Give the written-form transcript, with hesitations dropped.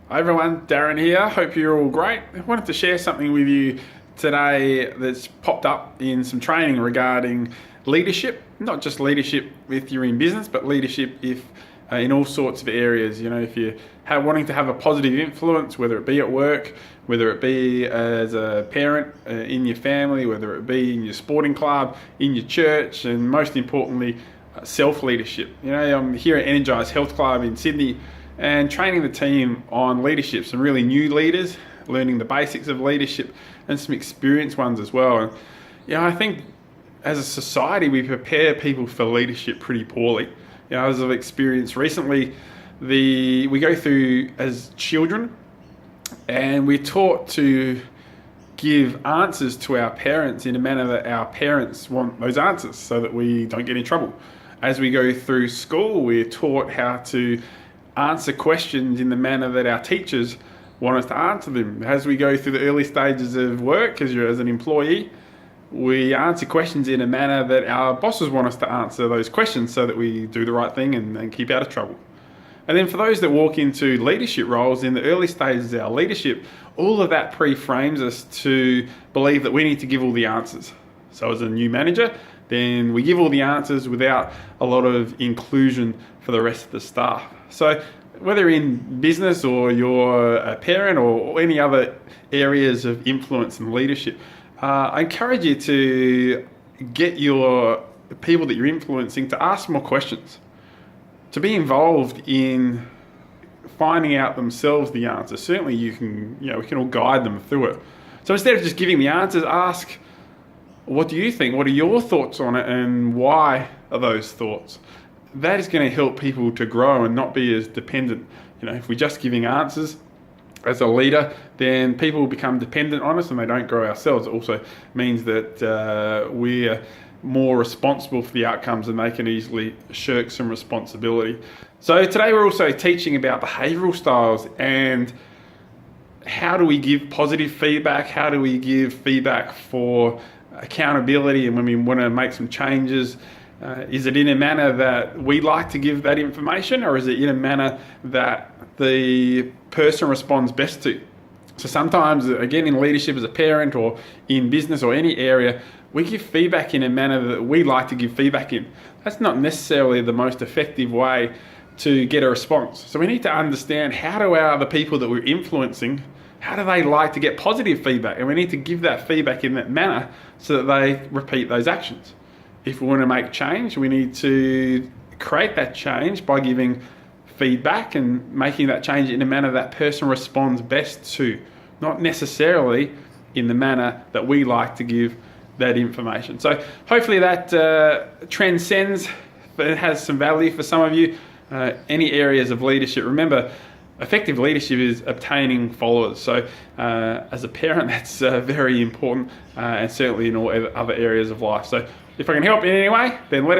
Hi everyone, Darren here. Hope you're all great. I wanted to share something with you today that's popped up in some training regarding leadership. Not just leadership if you're in business, but leadership if in all sorts of areas. You know, if you're wanting to have a positive influence, whether it be at work, whether it be as a parent in your family, whether it be in your sporting club, in your church, and most importantly, self-leadership. You know, I'm here at Energize Health Club in Sydney and training the team on leadership, some really new leaders, learning the basics of leadership and some experienced ones as well. And I think as a society we prepare people for leadership pretty poorly. As I've experienced recently, we go through as children and we're taught to give answers to our parents in a manner that our parents want those answers so that we don't get in trouble. As we go through school, we're taught how to answer questions in the manner that our teachers want us to answer them. As we go through the early stages of work, as an employee, we answer questions in a manner that our bosses want us to answer those questions so that we do the right thing and keep out of trouble. And then for those that walk into leadership roles in the early stages of our leadership, all of that pre-frames us to believe that we need to give all the answers. So as a new manager, then we give all the answers without a lot of inclusion for the rest of the staff. So whether in business or you're a parent or any other areas of influence and leadership, I encourage you to get your people that you're influencing to ask more questions, to be involved in finding out themselves the answer. Certainly we can all guide them through it. So instead of just giving the answers, ask, what do you think? What are your thoughts on it and why are those thoughts? That is going to help people to grow and not be as dependent. If we're just giving answers as a leader, then people will become dependent on us and they don't grow ourselves. It also means that we're more responsible for the outcomes and they can easily shirk some responsibility. So today we're also teaching about behavioral styles and how do we give positive feedback? How do we give feedback for accountability and when we want to make some changes? Is it in a manner that we like to give that information, or is it in a manner that the person responds best to? So sometimes, again, in leadership as a parent or in business or any area, we give feedback in a manner that we like to give feedback in. That's not necessarily the most effective way to get a response. So we need to understand how do the people that we're influencing, how do they like to get positive feedback? And we need to give that feedback in that manner so that they repeat those actions. If we want to make change, we need to create that change by giving feedback and making that change in a manner that person responds best to, not necessarily in the manner that we like to give that information. So hopefully that transcends, but it has some value for some of you. Any areas of leadership, remember, effective leadership is obtaining followers. So as a parent, that's very important and certainly in all other areas of life. So if I can help in any way, then let us